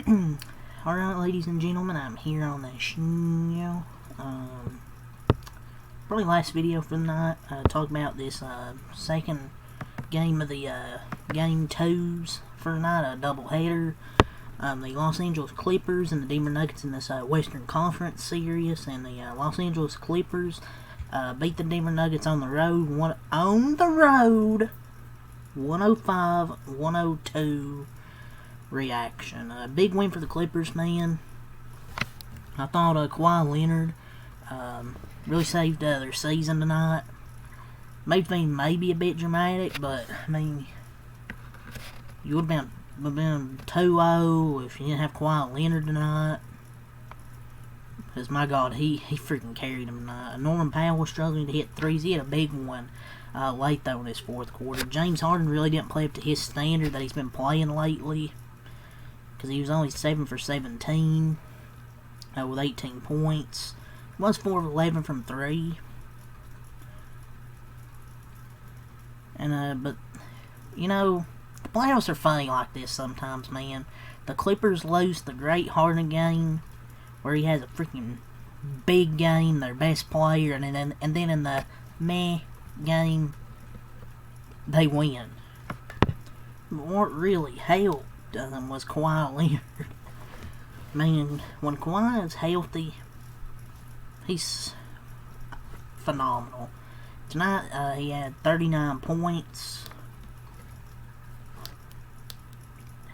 Alright, ladies and gentlemen, I'm here on the show. Probably last video for the night. Talk about this second game of the game twos for the night, a doubleheader. The Los Angeles Clippers and the Denver Nuggets in this Western Conference series, and the Los Angeles Clippers beat the Denver Nuggets on the road. 105-102 reaction. A big win for the Clippers, man. I thought Kawhi Leonard really saved their season tonight. Made things maybe a bit dramatic, but I mean, you would have been 2-0 if you didn't have Kawhi Leonard tonight. Because my God, he freaking carried him tonight. Norman Powell was struggling to hit threes. He had a big one late though in his fourth quarter. James Harden really didn't play up to his standard that he's been playing lately, because he was only 7 for 17 with 18 points. He was 4 of 11 from 3. And but you know, the playoffs are funny like this sometimes, man. The Clippers lose the great Harden game, where he has a freaking big game, their best player, and then in the meh game, they win. But what really helped was Kawhi Leonard. Man, when Kawhi is healthy, he's phenomenal. Tonight, he had 39 points.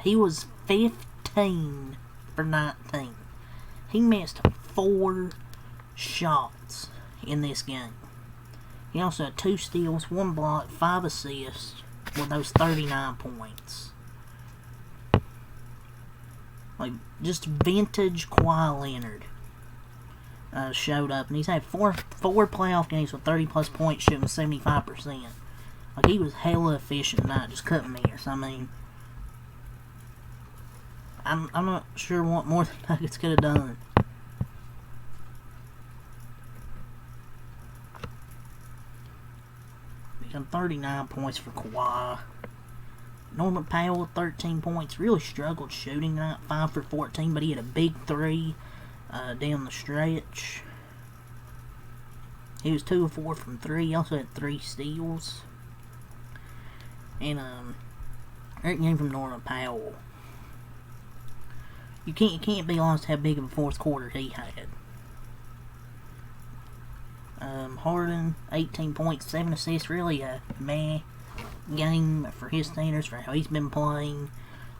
He was 15 for 19. He missed 4 shots in this game. He also had 2 steals, 1 block, 5 assists with those 39 points. Like, just vintage Kawhi Leonard showed up, and he's had four playoff games with 30-plus points, shooting 75%. Like, he was hella efficient tonight, just couldn't miss. I mean, I'm not sure what more the Nuggets could have done. Making 39 points for Kawhi. Norman Powell, 13 points. Really struggled shooting tonight, 5 for 14, but he had a big 3 down the stretch. He was 2 of 4 from 3. He also had 3 steals. And great game from Norman Powell. You can't be lost how big of a fourth quarter he had. Harden, 18 points, 7 assists. Really a meh game for his standards, for how he's been playing.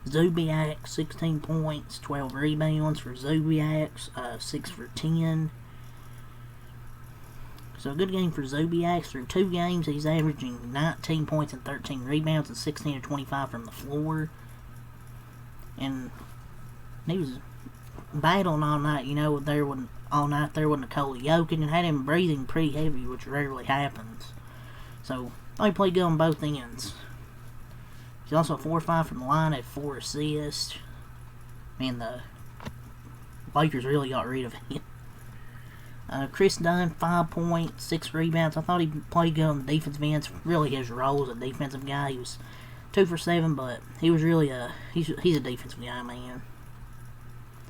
Zubac, 16 points, 12 rebounds for Zubac, 6 for 10. So a good game for Zubac. Through 2 games, he's averaging 19 points and 13 rebounds and 16 of 25 from the floor. And he was battling all night, you know, all night there with Nikola Jokic, and had him breathing pretty heavy, which rarely happens. So they played good on both ends. He's also 4-5 from the line, had 4 assists. Man, the Lakers really got rid of him. Chris Dunn, 5 points, 6 rebounds. I thought he played good on the defensive end. It's really his role as a defensive guy. He was 2 for 7, but he was really he's a defensive guy, man.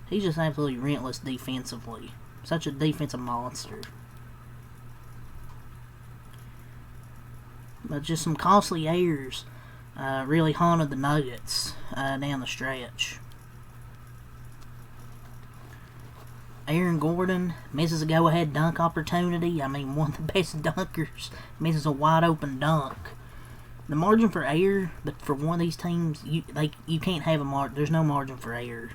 He's just absolutely relentless defensively. Such a defensive monster. But just some costly errors really haunted the Nuggets down the stretch. Aaron Gordon misses a go-ahead dunk opportunity. I mean, one of the best dunkers misses a wide-open dunk. The margin for error, but for one of these teams, you can't have a margin. There's no margin for error.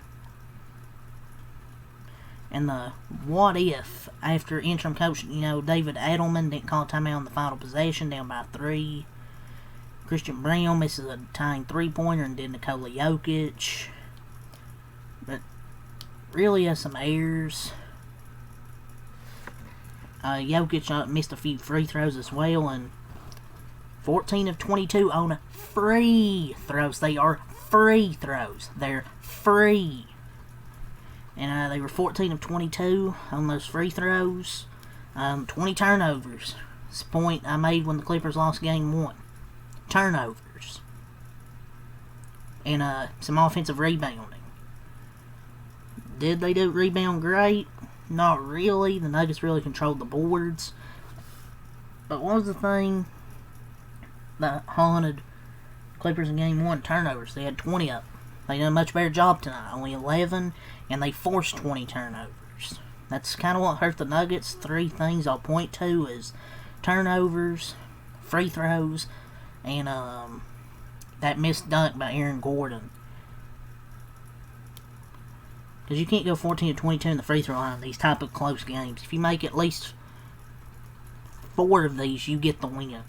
And the what if, after interim coach, you know, David Edelman didn't call timeout on the final possession, down by 3. Christian Brown misses a tying 3-pointer, and did Nikola Jokic. But really has some errors. Jokic missed a few free throws as well, and 14 of 22 on free throws. They are free throws. They're free. And they were 14 of 22 on those free throws. 20 turnovers. That's the point I made when the Clippers lost game 1. Turnovers. And some offensive rebounding. Did they do rebound great? Not really. The Nuggets really controlled the boards. But what was the thing that haunted Clippers in Game 1? Turnovers. They had 20 up. They did a much better job tonight. Only 11, and they forced 20 turnovers. That's kind of what hurt the Nuggets. 3 things I'll point to is turnovers, free throws, and that missed dunk by Aaron Gordon. Because you can't go 14 to 22 in the free throw line in these type of close games. If you make at least 4 of these, you get the win.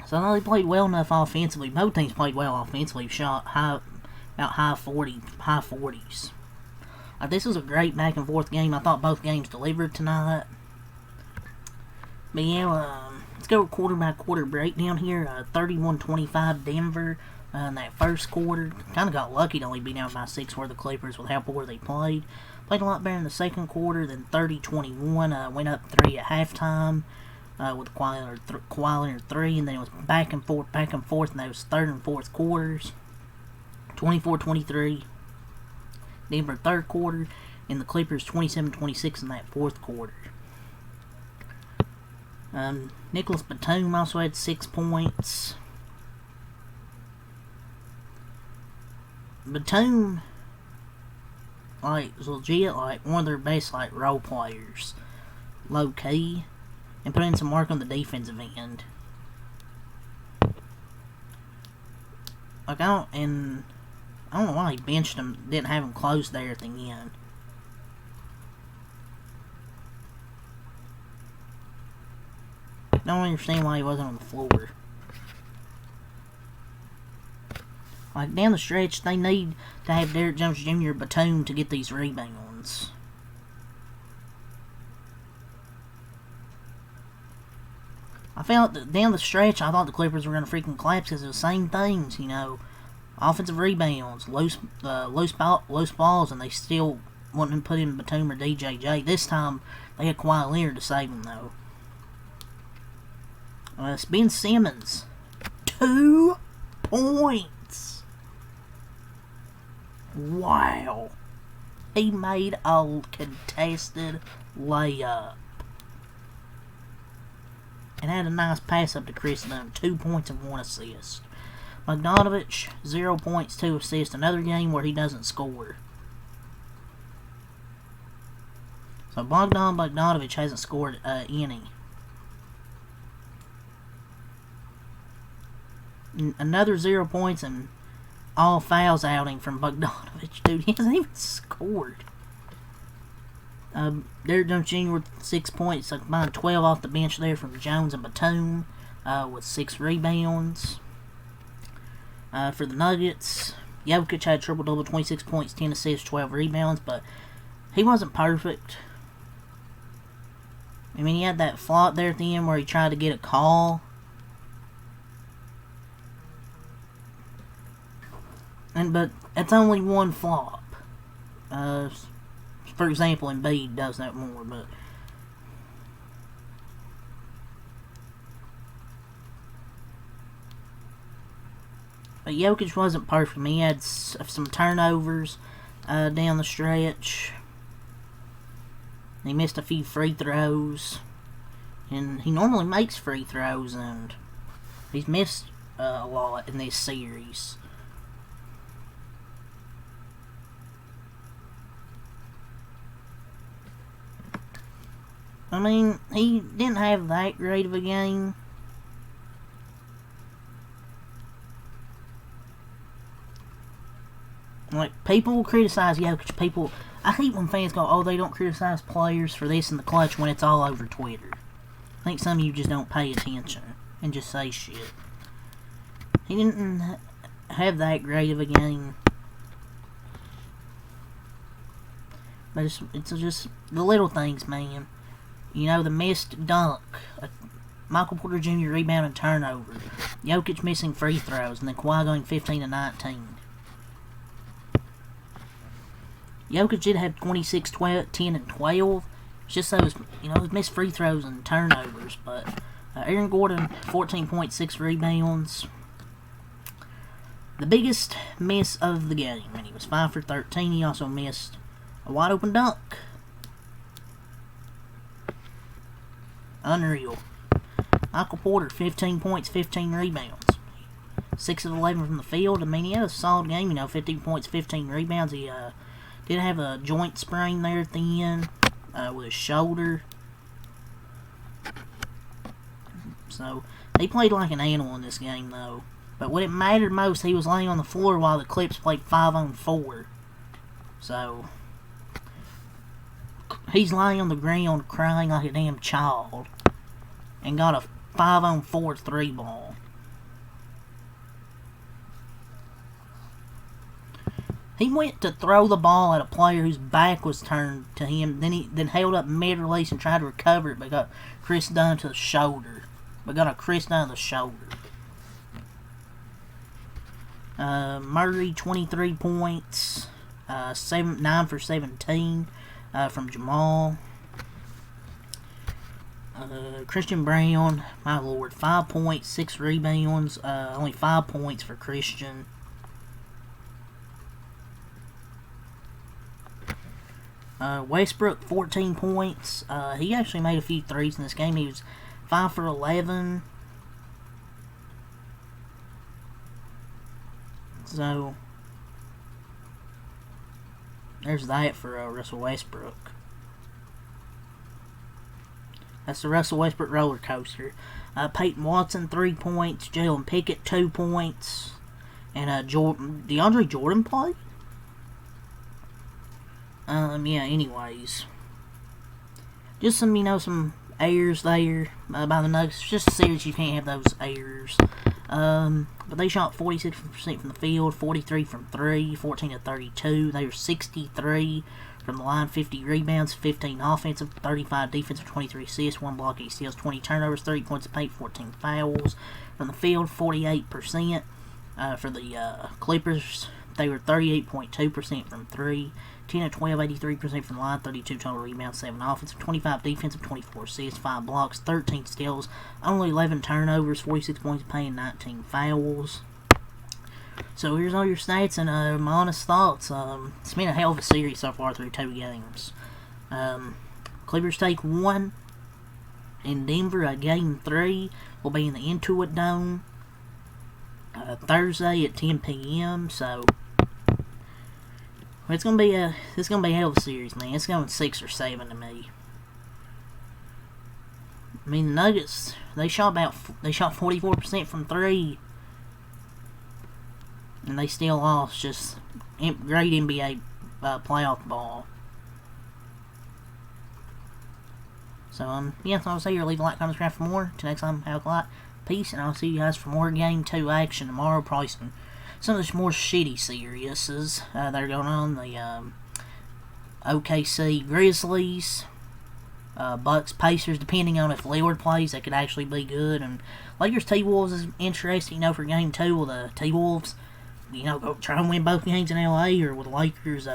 So I know they played well enough offensively. Both teams played well offensively. Shot about high 40s. This was a great back and forth game. I thought both games delivered tonight. But yeah, let's go quarter by quarter breakdown here. 31-25 Denver in that first quarter. Kind of got lucky to only be down by 6 for the Clippers with how poor they played. Played a lot better in the second quarter. Then 30-21. Went up 3 at halftime with Kawhi 3. And then it was back and forth. And those third and fourth quarters. 24-23. Denver third quarter. And the Clippers 27-26 in that fourth quarter. Nicholas Batum also had 6 points. Batum, was legit, one of their best, role players. Low key. And put in some work on the defensive end. I don't know why he benched him, didn't have him close there at the end. Don't understand why he wasn't on the floor. Down the stretch, they need to have Derrick Jones Jr. Batum to get these rebounds. I felt that down the stretch, I thought the Clippers were going to freaking collapse because of the same things, offensive rebounds, loose balls, and they still wouldn't put in Batum or DJJ. This time, they had Kawhi Leonard to save them, though. It's Ben Simmons. 2 points. Wow. He made a contested layup. And had a nice pass up to Chris Dunn. 2 points and 1 assist. Bogdanovich, 0 points, 2 assists. Another game where he doesn't score. So Bogdanovich hasn't scored any. Another 0 points and all fouls outing from Bogdanovich. Dude, he hasn't even scored. Derrick Jones Jr. with 6 points. Combined 12 off the bench there from Jones and Batum with 6 rebounds. For the Nuggets, Jokic had triple-double, 26 points, 10 assists, 12 rebounds, but he wasn't perfect. I mean, he had that flop there at the end where he tried to get a call. But it's only one flop. For example, Embiid does that more, but Jokic wasn't perfect. He had some turnovers down the stretch. He missed a few free throws, and he normally makes free throws, and he's missed a lot in this series. I mean, he didn't have that great of a game. People will criticize Jokic. I hate when fans go, oh, they don't criticize players for this in the clutch when it's all over Twitter. I think some of you just don't pay attention and just say shit. He didn't have that great of a game. But it's just the little things, man. The missed dunk, Michael Porter Jr. rebound and turnover, Jokic missing free throws, and then Kawhi going 15-19. Jokic did have 26, 12, 10, and 12. It's just those, those missed free throws and turnovers. But Aaron Gordon, 14.6 rebounds. the biggest miss of the game, and he was 5 for 13. He also missed a wide open dunk. Unreal. Michael Porter, 15 points, 15 rebounds. 6 of 11 from the field. I mean, he had a solid game, 15 points, 15 rebounds. He did have a joint sprain there at the end with his shoulder. So, he played like an animal in this game, though. But when it mattered most, he was laying on the floor while the Clips played 5-on-4. So, he's lying on the ground crying like a damn child. And got a 5-on-4 3-ball. He went to throw the ball at a player whose back was turned to him, then held up mid-release and tried to recover it, but got Chris Dunn to the shoulder. Murray, 23 points, 9 for 17 from Jamal. Christian Brown, my lord, 5 points, 6 rebounds, only 5 points for Christian. Westbrook, 14 points. He actually made a few threes in this game. He was 5 for 11. So, there's that for Russell Westbrook. That's the Russell Westbrook roller coaster. Peyton Watson, 3 points. Jalen Pickett, 2 points. And DeAndre Jordan played? Yeah, anyways. Just some errors there by the Nuggets. It's just a series, you can't have those errors. But they shot 46% from the field, 43 from 3, 14 to 32. They were 63 from the line, 50 rebounds, 15 offensive, 35 defensive, 23 assists, 1 block, 8 steals, 20 turnovers, 30 points of paint, 14 fouls. From the field, 48%. For the Clippers, they were 38.2% from 3, 10 of 12, 83% from the line, 32 total rebounds, 7 offensive, 25 defensive, 24 assists, 5 blocks, 13 steals, only 11 turnovers, 46 points of paint, 19 fouls. So here's all your stats and my honest thoughts. It's been a hell of a series so far through 2 games. Clippers take 1 in Denver. Game 3 will be in the Intuit Dome Thursday at 10 p.m. So it's gonna be a hell of a series, man. It's going 6 or 7 to me. I mean, the Nuggets, they shot 44% from 3. And they still lost. Just great NBA playoff ball. So, yeah, so I'll see you. Leave a like, comment, subscribe for more. Till next time, have a lot. Peace, and I'll see you guys for more Game 2 action tomorrow. Probably some of the more shitty series that are going on. The OKC Grizzlies, Bucks Pacers, depending on if Lillard plays, that could actually be good. And Lakers T-Wolves is interesting, for Game 2 with the T-Wolves. Go try and win both games in LA, or with the Lakers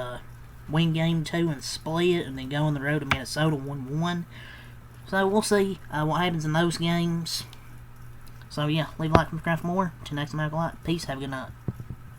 win Game 2 and split, and then go on the road to Minnesota 1-1. So we'll see what happens in those games. So yeah, leave a like, subscribe for more. Till next time, have a lot. Peace, have a good night.